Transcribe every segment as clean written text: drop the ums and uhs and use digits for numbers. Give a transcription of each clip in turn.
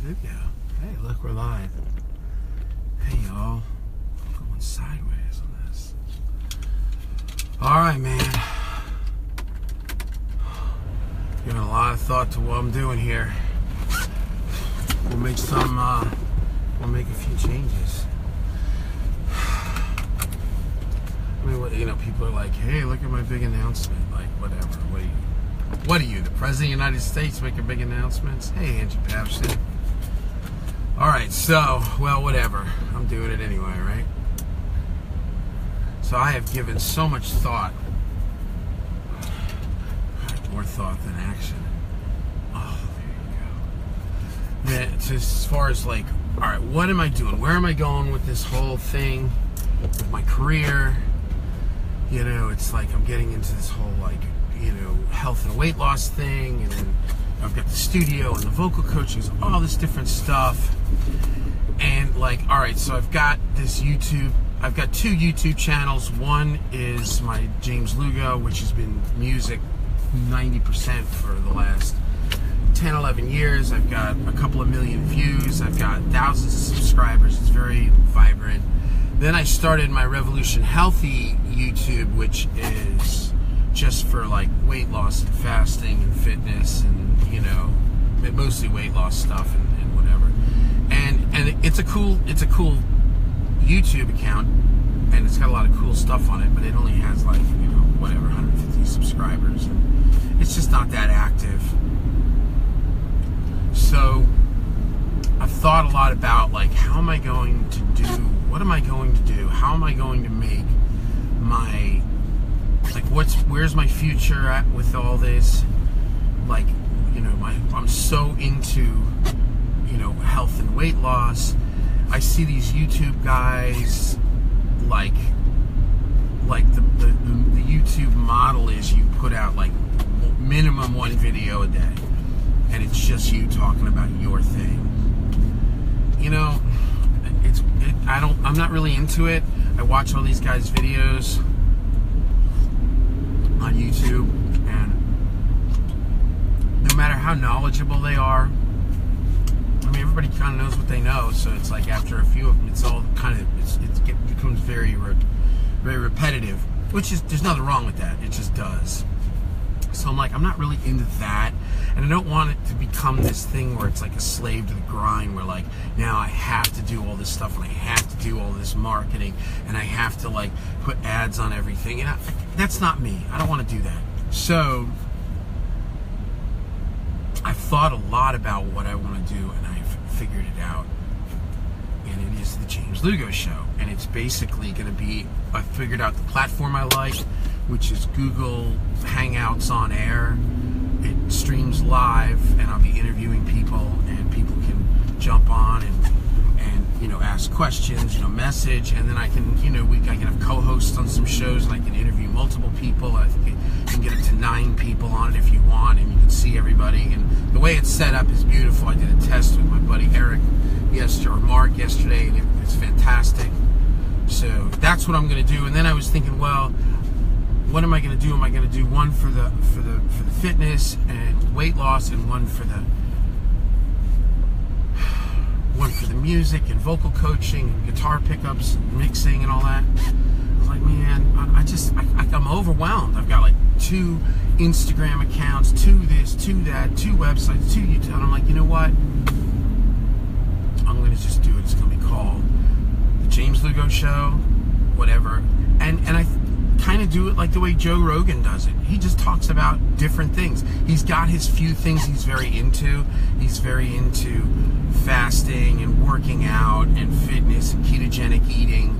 video. Hey, look, we're live. Hey, y'all. I'm going sideways on this. Alright, man. Giving a lot of thought to what I'm doing here. We'll make we'll make a few changes. I mean, you know, people are like, hey, look at my big announcement. Like, whatever. What are you, the President of the United States, making big announcements? Hey, Angie Patterson. Alright, so, well, whatever. I'm doing it anyway, right? So I have given so much thought. More thought than action. Oh, there you go. That, as far as like, alright, what am I doing? Where am I going with this whole thing? With my career? You know, it's like I'm getting into this whole, like, you know, health and weight loss thing, and then I've got the studio and the vocal coaching, all this different stuff. And like, all right, so I've got this YouTube, I've got 2 YouTube channels. One is my James Lugo, which has been music 90% for the last 10, 11 years. I've got a couple of million views. I've got thousands of subscribers. It's very vibrant. Then I started my Revolution Healthy YouTube, which is just for like weight loss and fasting and fitness and, you know, mostly weight loss stuff and whatever. And it's a cool YouTube account, and it's got a lot of cool stuff on it, but it only has like, you know, whatever, 150 subscribers. And it's just not that active. So I've thought a lot about like, how am I going to do, what am I going to do? How am I going to make my, like, where's my future at with all this? Like, you know, I'm so into, you know, health and weight loss. I see these YouTube guys, like the YouTube model is you put out like minimum 1 video a day, and it's just you talking about your thing. You know, I'm not really into it. I watch all these guys' videos on YouTube, and no matter how knowledgeable they are, I mean, everybody kind of knows what they know, so it's like after a few of them, it's all kind of, it becomes very repetitive, which is, there's nothing wrong with that, it just does. So I'm like, I'm not really into that, and I don't want it to become this thing where it's like a slave to the grind, where like, now I have to do all this stuff, and I have to do all this marketing, and I have to like put ads on everything, and that's not me. I don't want to do that. So I've thought a lot about what I want to do, and I've figured it out, and it is the James Lugo Show, and it's basically going to be, I figured out the platform I like, which is Google Hangouts on Air. It streams live, and I'll be interviewing people, and people can jump on and you know, ask questions, you know, message, and then I can, you know, I can have co-hosts on some shows, and I can interview multiple people. I think you can get up to 9 people on it if you want, and you can see everybody, and the way it's set up is beautiful. I did a test with my buddy Eric Mark yesterday, and it's fantastic. So that's what I'm going to do. And then I was thinking, well, what am I going to do? Am I going to do one for the fitness and weight loss, and one for the music and vocal coaching and guitar pickups and mixing and all that? I was like, man, I'm overwhelmed. I've got like 2 Instagram accounts, 2 this, 2 that, 2 websites, 2 YouTube, and I'm like, you know what? I'm going to just do it. It's going to be called the James Lugo Show, whatever. And I kind of do it like the way Joe Rogan does it. He just talks about different things. He's got his few things he's very into. He's very into fasting and working out and fitness and ketogenic eating.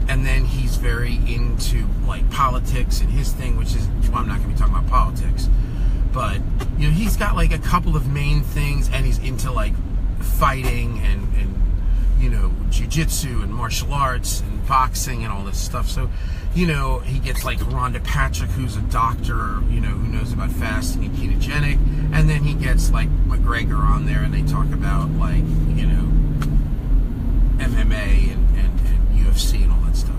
And then he's very into like politics and his thing, which is, well, I'm not going to be talking about politics. But, you know, he's got like a couple of main things, and he's into like fighting and you know, jiu-jitsu and martial arts and boxing and all this stuff. So, you know, he gets like Rhonda Patrick, who's a doctor, you know, who knows about fasting and ketogenic, and then he gets like McGregor on there, and they talk about like, you know, MMA and UFC and all that stuff.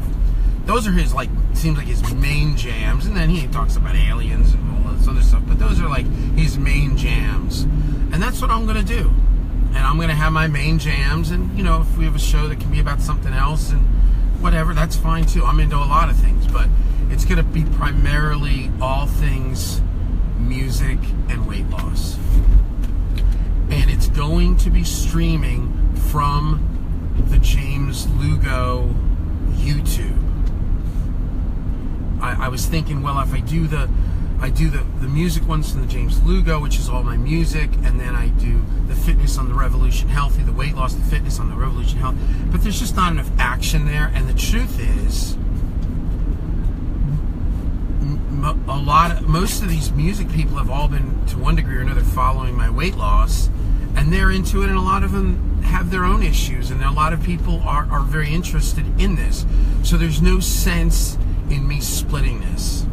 Those are his, like, seems like his main jams, and then he talks about aliens and all this other stuff, but those are like his main jams, and that's what I'm gonna do. And I'm going to have my main jams, and you know, if we have a show that can be about something else and whatever, that's fine too. I'm into a lot of things, but it's going to be primarily all things music and weight loss. And it's going to be streaming from the James Lugo YouTube. I was thinking, well, if I do the music ones from the James Lugo, which is all my music, and then I do the fitness on the Revolution Healthy, the weight loss, the fitness on the Revolution Healthy, but there's just not enough action there. And the truth is, most of these music people have all been, to one degree or another, following my weight loss, and they're into it, and a lot of them have their own issues, and a lot of people are very interested in this. So there's no sense in me splitting this.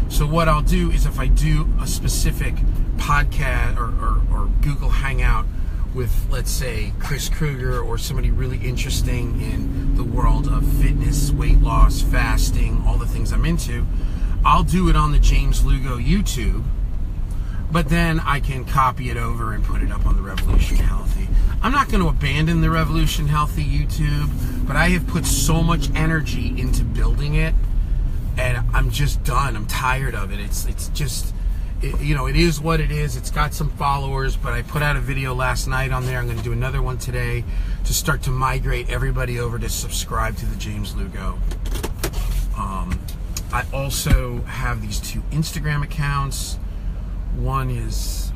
So what I'll do is, if I do a specific podcast or Google Hangout with, let's say, Chris Kruger or somebody really interesting in the world of fitness, weight loss, fasting, all the things I'm into, I'll do it on the James Lugo YouTube, but then I can copy it over and put it up on the Revolution Healthy. I'm not going to abandon the Revolution Healthy YouTube, but I have put so much energy into building it, and I'm just done. I'm tired of it. It's just, you know, it is what it is. It's got some followers, but I put out a video last night on there. I'm going to do another one today to start to migrate everybody over to subscribe to the James Lugo. I also have these two Instagram accounts. One is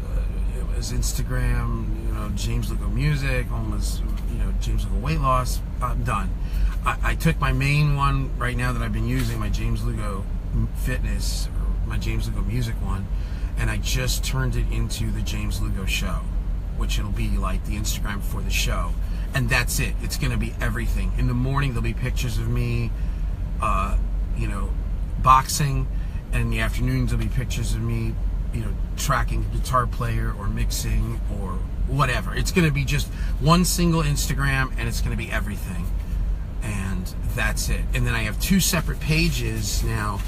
Instagram, you know, James Lugo Music. One was, you know, James Lugo Weight Loss. I'm done. I took my main one right now that I've been using, my James Lugo Fitness, or my James Lugo Music one, and I just turned it into the James Lugo Show, which it'll be like the Instagram for the show. And that's it. It's going to be everything. In the morning, there'll be pictures of me, you know, boxing, and in the afternoons, there'll be pictures of me, you know, tracking a guitar player or mixing or whatever. It's going to be just one single Instagram, and it's going to be everything. And that's it. And then I have two separate pages now.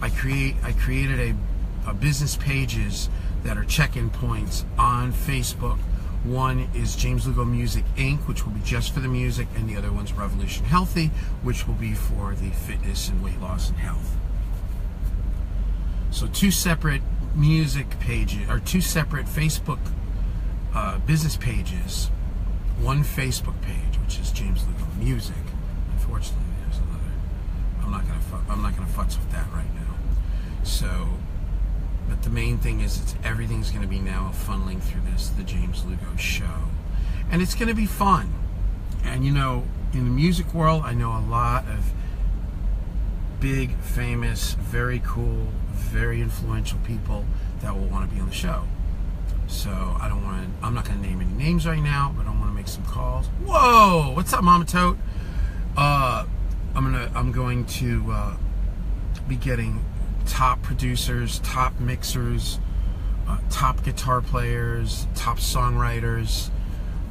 I created a business pages that are check-in points on Facebook. One is James Lugo Music Inc., which will be just for the music, and the other one's Revolution Healthy, which will be for the fitness and weight loss and health. So two separate music pages, or two separate Facebook business pages. One Facebook page, which is James Lugo Music. Unfortunately, there's another. I'm not gonna futz with that right now. So, but the main thing is, everything's gonna be now funneling through the James Lugo Show, and it's gonna be fun. And you know, in the music world, I know a lot of big, famous, very cool, very influential people that will want to be on the show. So I'm not going to name any names right now, but I want to make some calls. Whoa, what's up, Mama Tote? I'm going to be getting top producers, top mixers, top guitar players, top songwriters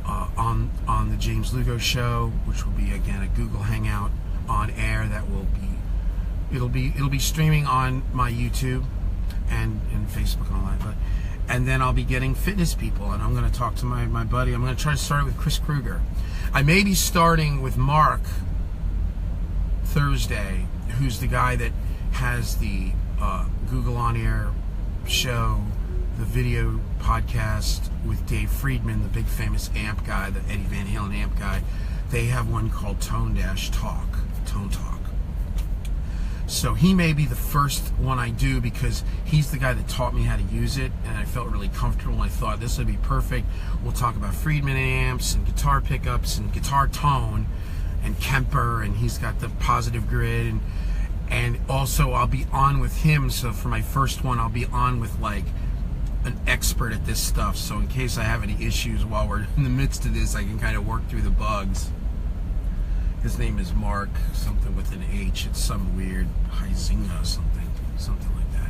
on the James Lugo Show, which will be, again, a Google Hangout on air that will be. It'll be streaming on my YouTube and Facebook and all that, and then I'll be getting fitness people, and I'm going to talk to my buddy. I'm going to try to start with Chris Kruger. I may be starting with Mark Thursday, who's the guy that has the Google On Air show, the video podcast with Dave Friedman, the big famous amp guy, the Eddie Van Halen amp guy. They have one called Tone Talk. So he may be the first one I do, because he's the guy that taught me how to use it, and I felt really comfortable, and I thought this would be perfect. We'll talk about Friedman amps and guitar pickups and guitar tone and Kemper, and he's got the positive grid, and also I'll be on with him. So for my first one, I'll be on with like an expert at this stuff, so in case I have any issues while we're in the midst of this, I can kind of work through the bugs. His name is Mark, something with an H. It's some weird Huizinga, something like that.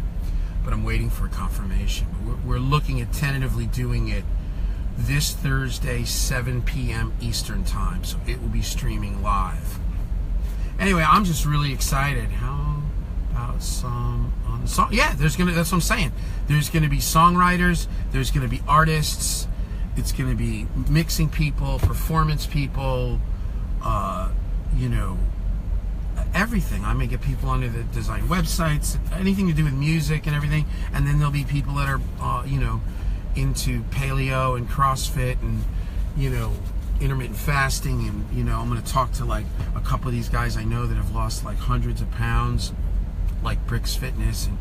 But I'm waiting for confirmation. But we're looking at tentatively doing it this Thursday, 7 p.m. Eastern Time. So it will be streaming live. Anyway, I'm just really excited. How about some on the song? Yeah, that's what I'm saying. There's gonna be songwriters. There's gonna be artists. it's going to be mixing people, performance people, you know, everything. I'm going to get people onto the design websites, anything to do with music and everything. And then there'll be people that are, you know, into paleo and CrossFit and, you know, intermittent fasting. And, you know, I'm going to talk to like a couple of these guys I know that have lost like hundreds of pounds, like Bricks Fitness and,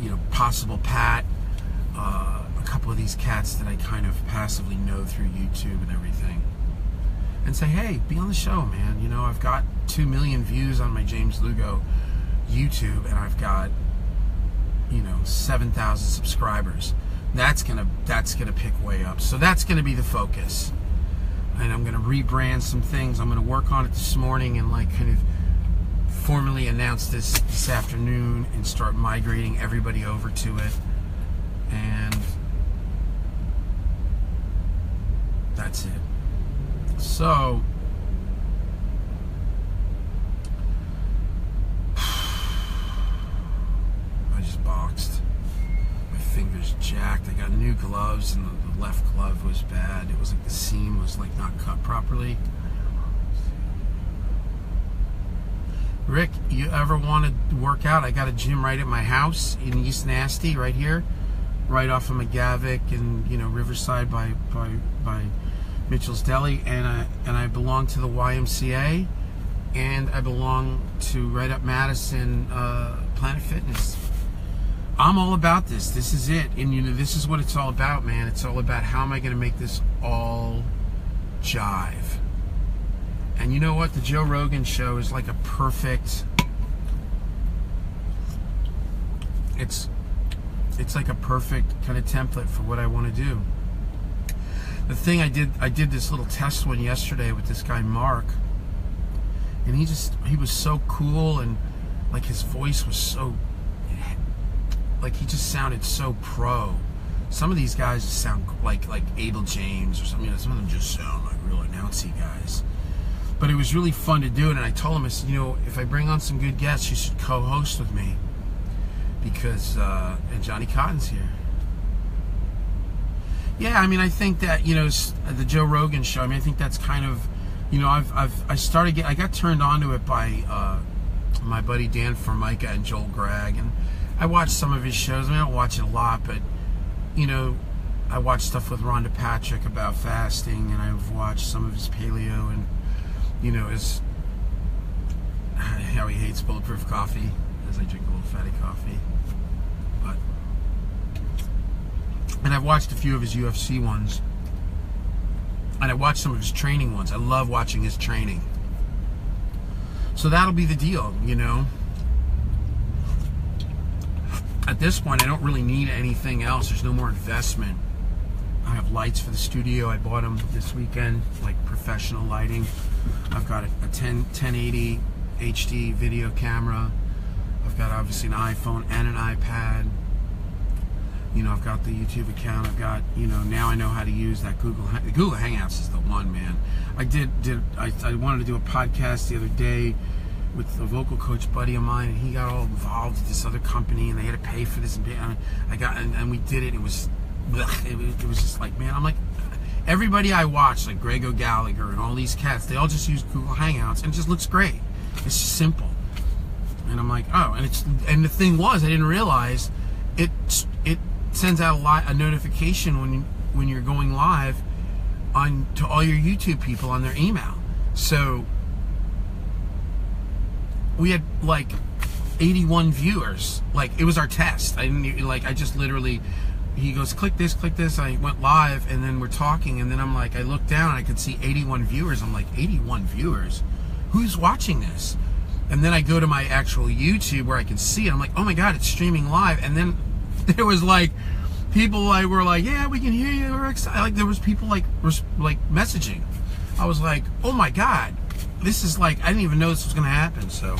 you know, Possible Pat, a couple of these cats that I kind of passively know through YouTube and everything. And say, hey, be on the show, man. You know, I've got 2 million views on my James Lugo YouTube, and I've got, you know, 7,000 subscribers. That's gonna pick way up. So that's gonna be the focus. And I'm gonna rebrand some things. I'm gonna work on it this morning and like kind of formally announce this afternoon and start migrating everybody over to it. And that's it. So I just boxed. My finger's jacked. I got new gloves and the left glove was bad. It was like the seam was like not cut properly. Rick, you ever want to work out? I got a gym right at my house in East Nasty, right here, right off of McGavick and, you know, Riverside by Mitchell's Deli, and I belong to the YMCA, and I belong to right up Madison, Planet Fitness. I'm all about this. This is it, and you know, this is what it's all about, man. It's all about how am I going to make this all jive. And you know what? The Joe Rogan show is like a perfect. It's like a perfect kind of template for what I want to do. The thing I did this little test one yesterday with this guy Mark, and he was so cool, and like his voice was so, like he just sounded so pro. Some of these guys just sound like Abel James or something. You know, some of them just sound like real announcy guys. But it was really fun to do it, and I told him, I said, you know, if I bring on some good guests, you should co-host with me because and Johnny Cotton's here. Yeah, I mean, I think that, you know, the Joe Rogan show, I mean, I think that's kind of, you know, I got turned on to it by my buddy Dan Formica and Joel Gregg, and I watched some of his shows. I mean, I don't watch it a lot, but, you know, I watched stuff with Rhonda Patrick about fasting, and I've watched some of his paleo, and, you know, how he hates bulletproof coffee, as I drink a little fatty coffee. And I've watched a few of his UFC ones. And I watched some of his training ones. I love watching his training. So that'll be the deal, you know. At this point, I don't really need anything else. There's no more investment. I have lights for the studio. I bought them this weekend, like professional lighting. I've got a 1080 HD video camera. I've got obviously an iPhone and an iPad. You know, I've got the YouTube account. I've got, you know, now I know how to use that Google Hangouts is the one, man. I wanted to do a podcast the other day with a vocal coach buddy of mine, and he got all involved with this other company, and they had to pay for this, and we did it. It was just like, man, I'm like, everybody I watch, like Greg O'Gallagher and all these cats, they all just use Google Hangouts, and it just looks great. It's simple. And I'm like, oh, and the thing was, I didn't realize it sends out a notification when you're going live to all your YouTube people on their email. So we had like 81 viewers. Like, it was our test. I just literally, he goes, click this. I went live, and then we're talking, and then I'm like, I looked down and I could see 81 viewers. I'm like, 81 viewers? Who's watching this? And then I go to my actual YouTube where I can see it. I'm like, oh my God, it's streaming live. And then there was like people were like, yeah, we can hear you. We're excited. Like, there was people like messaging. I was like, oh my God, this is like, I didn't even know this was gonna happen. So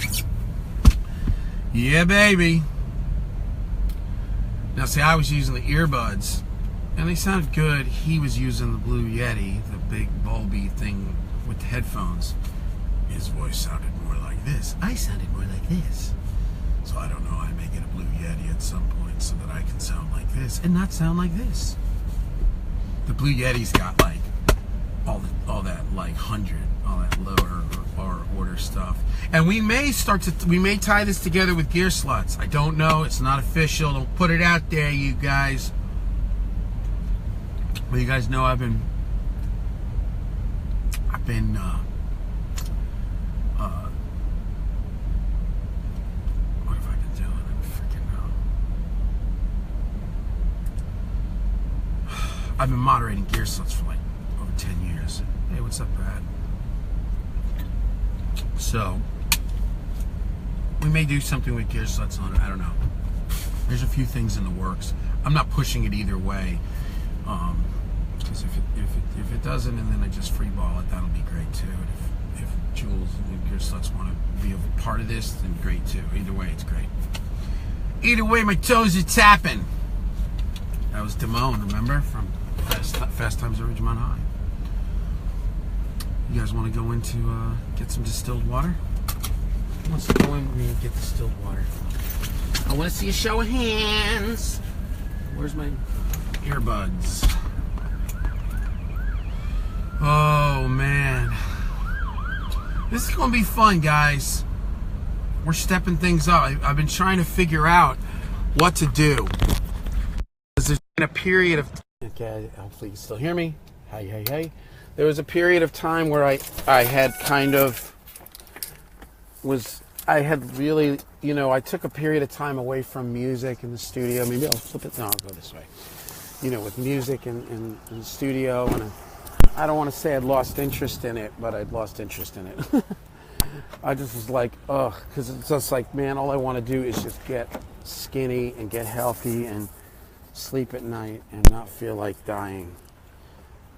yeah, baby. Now see, I was using the earbuds and they sounded good. He was using the Blue Yeti, the big bulby thing with the headphones. His voice sounded more like this. I sounded more like this. So I don't know, I may get a Blue Yeti at some point so that I can sound like this and not sound like this. The Blue Yeti's got like all that like all that lower or order stuff. And we may tie this together with gear sluts. I don't know. It's not official. Don't put it out there, you guys. But you guys know I've been what have I been doing? I don't freaking know. I've been moderating gear sluts for like over 10 years. Hey, what's up, Brad? So we may do something with gear sluts on it. I don't know. There's a few things in the works. I'm not pushing it either way. Because if it doesn't, and then I just free ball it, that'll be great too. And if Jules and Gear Sluts want to be a part of this, then great too. Either way, it's great. Either way, my toes are tapping. That was Damone, remember, from Fast Times at Ridgemont High. You guys want to go in to get some distilled water? Who wants to go in with me and get distilled water? I want to see a show of hands. Where's my earbuds? Oh, man. This is going to be fun, guys. We're stepping things up. I've been trying to figure out what to do. There's been a period of... Okay, hopefully you can still hear me. Hey. There was a period of time where I had kind of... I had really... You know, I took a period of time away from music in the studio. Maybe I'll flip it. No, I'll go this way. You know, with music in the studio, and I don't want to say I'd lost interest in it, but I'd lost interest in it. I just was like, ugh, because it's just like, man, all I want to do is just get skinny and get healthy and sleep at night and not feel like dying.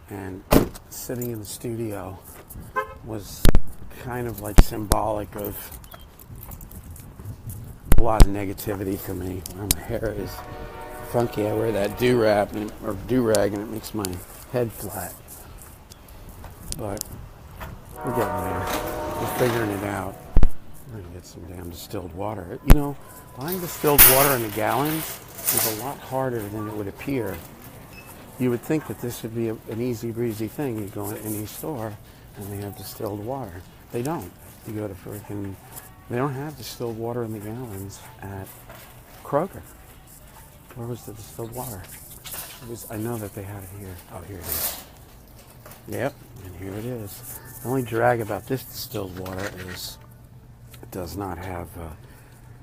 And sitting in the studio was kind of like symbolic of a lot of negativity for me. My hair is funky. I wear that do-rag and it makes my head flat. But we're getting there. We're figuring it out. We're gonna get some damn distilled water. You know, buying distilled water in the gallons is a lot harder than it would appear. You would think that this would be an easy breezy thing. You go in any store and they have distilled water. They don't. You go to they don't have distilled water in the gallons at Kroger. Where was the distilled water? I know that they had it here. Oh, here it is. Yep, and here it is. The only drag about this distilled water is it does not have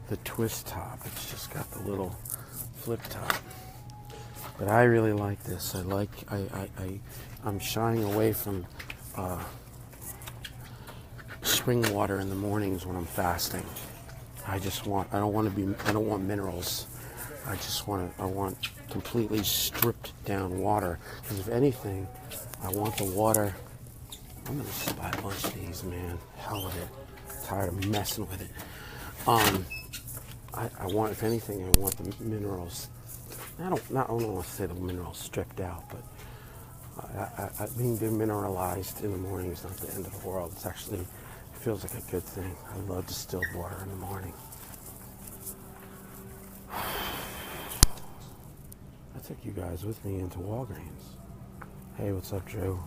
the twist top. It's just got the little flip top. But I really like this. I'm shying away from spring water in the mornings when I'm fasting. I don't want minerals. I want completely stripped down water. Because if anything, I want the water. I'm going to just buy a bunch of these, man. Hell with it. Tired of messing with it. If anything, I want the minerals. I don't want to say the minerals stripped out, but being demineralized in the morning is not the end of the world. It feels like a good thing. I love distilled water in the morning. I took you guys with me into Walgreens. Hey, what's up, Drew?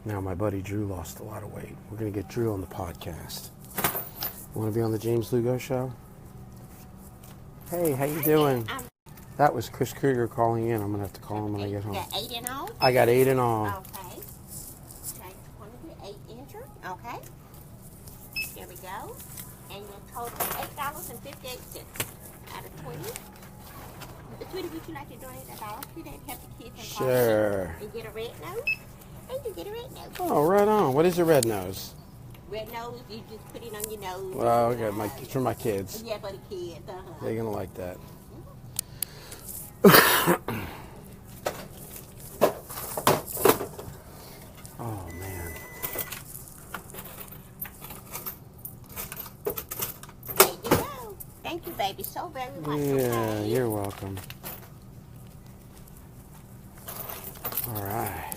Now my buddy Drew lost a lot of weight. We're going to get Drew on the podcast. You want to be on the James Lugo show? Hey, how you doing? That was Chris Krieger calling in. I'm going to have to call him when I get home. You got 8 in all? I got 8 in all. Okay. Okay, one of the 8-incher. Okay. There we go. And your total is $8.58 out of 20. Sweetie, would you like to donate $1? You didn't have the kids and Sure. And get a red nose? And you get a red nose. Oh, right on. What is a red nose? Red nose, you just put it on your nose. Well, okay, it's for my kids. Yeah, for the kids. They're going to like that. Oh, man. There you go. Thank you, baby, so very much. Yeah, you're welcome. All right.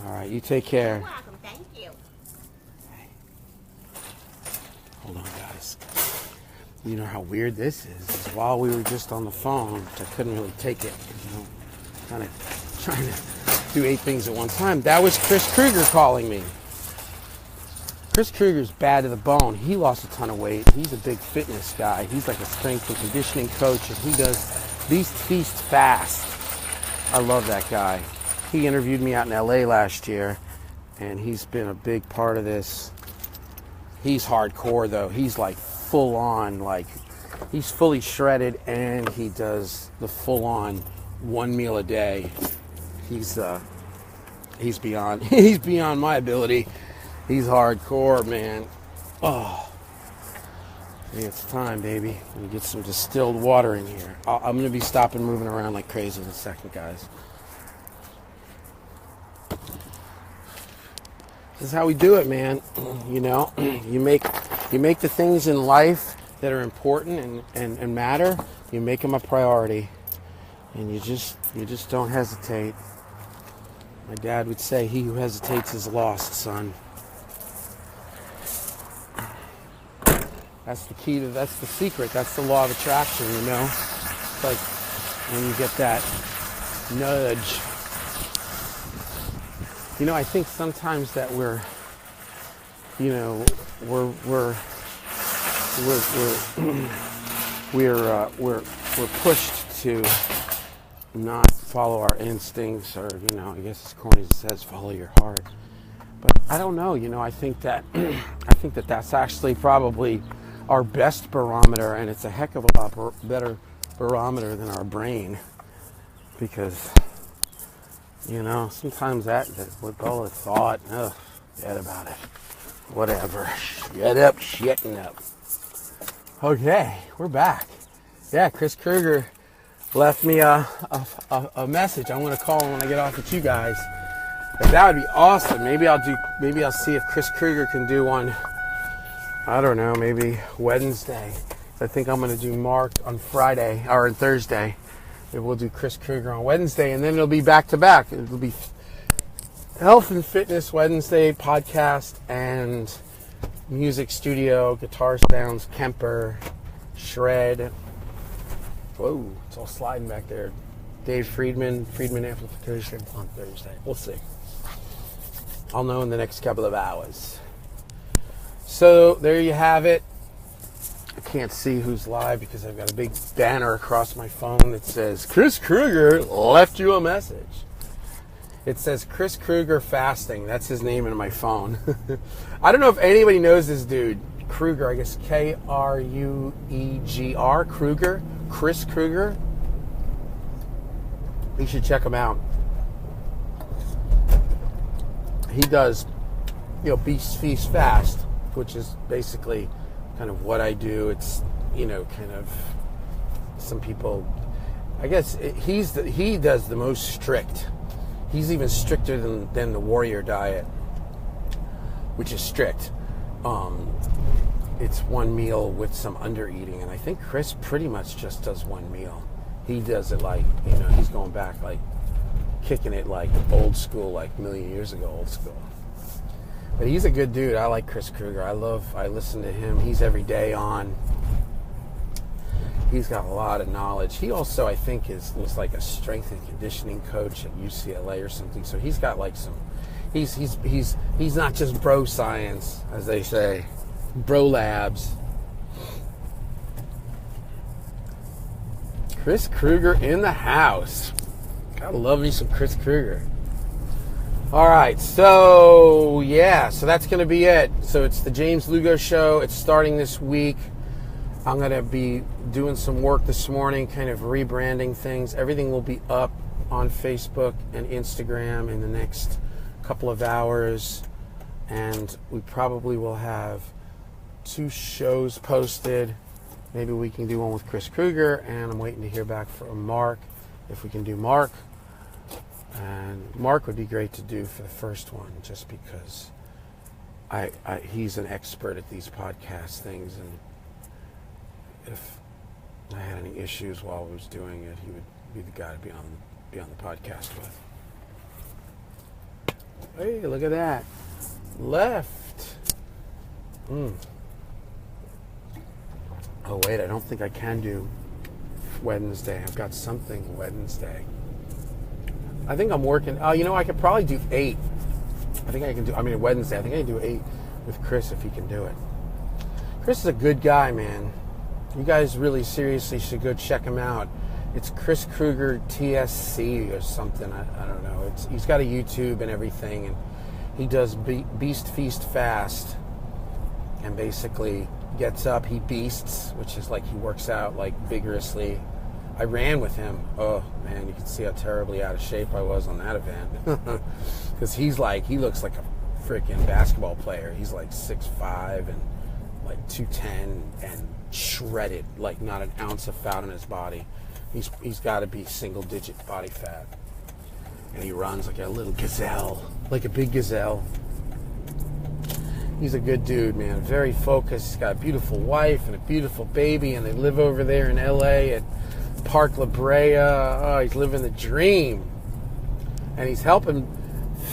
All right, you take care. You're welcome. Thank you. Hold on, guys. you know how weird this is while we were just on the phone, which I couldn't really take it, you know, kind of trying to do 8 things at one time. That was Chris Krueger calling me. Chris Krueger's bad to the bone. He lost a ton of weight. He's a big fitness guy. He's like a strength and conditioning coach, and he does these feast fast. I love that guy. He interviewed me out in LA last year, and he's been a big part of this. He's hardcore though. He's like full on, like he's fully shredded, and he does the full on 1 meal a day. He's beyond he's beyond my ability. He's hardcore, man. Oh, it's time, baby. Let me get some distilled water in here. I'm gonna be stopping moving around like crazy in a second, guys. This is how we do it, man. You know, you make the things in life that are important and matter. You make them a priority, and you just don't hesitate. My dad would say, "He who hesitates is lost, son." That's the key to. That's the secret. That's the law of attraction. You know, it's like when you get that nudge. You know, I think sometimes that we're pushed to not follow our instincts, or you know, I guess as corny as it says, follow your heart. But I don't know. You know, I think that that's actually probably our best barometer, and it's a heck of a lot better barometer than our brain, because. You know, sometimes that with all the thought, forget about it. Whatever. Shut up, shitting up. Okay, we're back. Yeah, Chris Krueger left me a message. I'm gonna call him when I get off with you guys. But that would be awesome. Maybe I'll see if Chris Krueger can do one. I don't know, maybe Wednesday. I think I'm gonna do Mark on Friday or on Thursday. We'll do Chris Krueger on Wednesday, and then it'll be back to back. It'll be Health and Fitness Wednesday podcast and music studio, guitar sounds, Kemper, shred. Whoa, it's all sliding back there. Dave Friedman amplification on Thursday. We'll see. I'll know in the next couple of hours. So there you have it. I can't see who's live because I've got a big banner across my phone that says Chris Krueger left you a message. It says Chris Krueger fasting. That's his name in my phone. I don't know if anybody knows this dude. Krueger, I guess Krueger, Krueger, Chris Krueger. You should check him out. He does, you know, Beast Feast Fast, which is basically kind of what I do. It's, you know, kind of some people, I guess he does the most strict. He's even stricter than the Warrior Diet, which is strict. It's 1 meal with some under eating, and I think Chris pretty much just does 1 meal. He does it like, you know, he's going back like kicking it like old school, like a million years ago old school. But he's a good dude. I like Chris Krueger. I listen to him. He's every day on. He's got a lot of knowledge. He also, I think, was like a strength and conditioning coach at UCLA or something. So he's got like some. He's not just bro science, as they say, bro labs. Chris Krueger in the house. Gotta love me some Chris Krueger. All right, so yeah, so that's going to be it. So it's the James Lugo Show. It's starting this week. I'm going to be doing some work this morning, kind of rebranding things. Everything will be up on Facebook and Instagram in the next couple of hours. And we probably will have 2 shows posted. Maybe we can do one with Chris Krueger, and I'm waiting to hear back from Mark if we can do Mark. And Mark would be great to do for the first one, just because he's an expert at these podcast things, and if I had any issues while I was doing it, he would be the guy to be on the podcast with. Hey, look at that. Left. Oh, wait, I don't think I can do Wednesday. I've got something Wednesday. I think I'm working. Oh, you know, I could probably do 8. I think I can do, Wednesday. I think I can do 8 with Chris if he can do it. Chris is a good guy, man. You guys really seriously should go check him out. It's Chris Kruger TSC or something. I don't know. He's got a YouTube and everything, and he does Beast Feast Fast, and basically gets up, he beasts, which is like he works out like vigorously. I ran with him. Oh man, you can see how terribly out of shape I was on that event. Because he looks like a freaking basketball player. He's like 6'5" and like 210 and shredded, like not an ounce of fat on his body. He's got to be single-digit body fat. And he runs like a little gazelle, like a big gazelle. He's a good dude, man. Very focused. He's got a beautiful wife and a beautiful baby, and they live over there in L.A. at Park La Brea. Oh, he's living the dream. And he's helping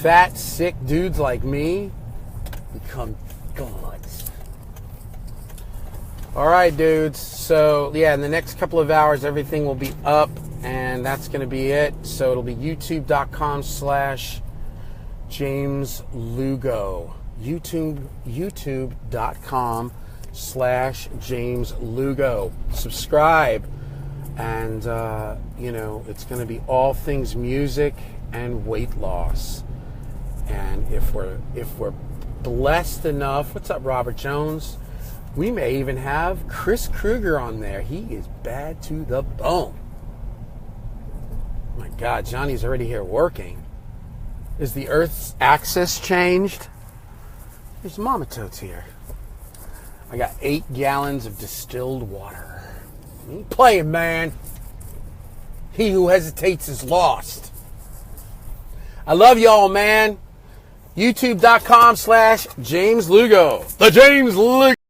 fat, sick dudes like me become gods. All right, dudes. So, yeah, in the next couple of hours, everything will be up, and that's going to be it. So it'll be youtube.com/James Lugo. youtube.com/James Lugo. Subscribe. And, it's going to be all things music and weight loss. And if we're blessed enough, what's up, Robert Jones? We may even have Chris Kruger on there. He is bad to the bone. My God, Johnny's already here working. Is the Earth's axis changed? There's Mama Totes here. I got 8 gallons of distilled water. You ain't playing, man. He who hesitates is lost. I love y'all, man. youtube.com/James Lugo. The James Lugo.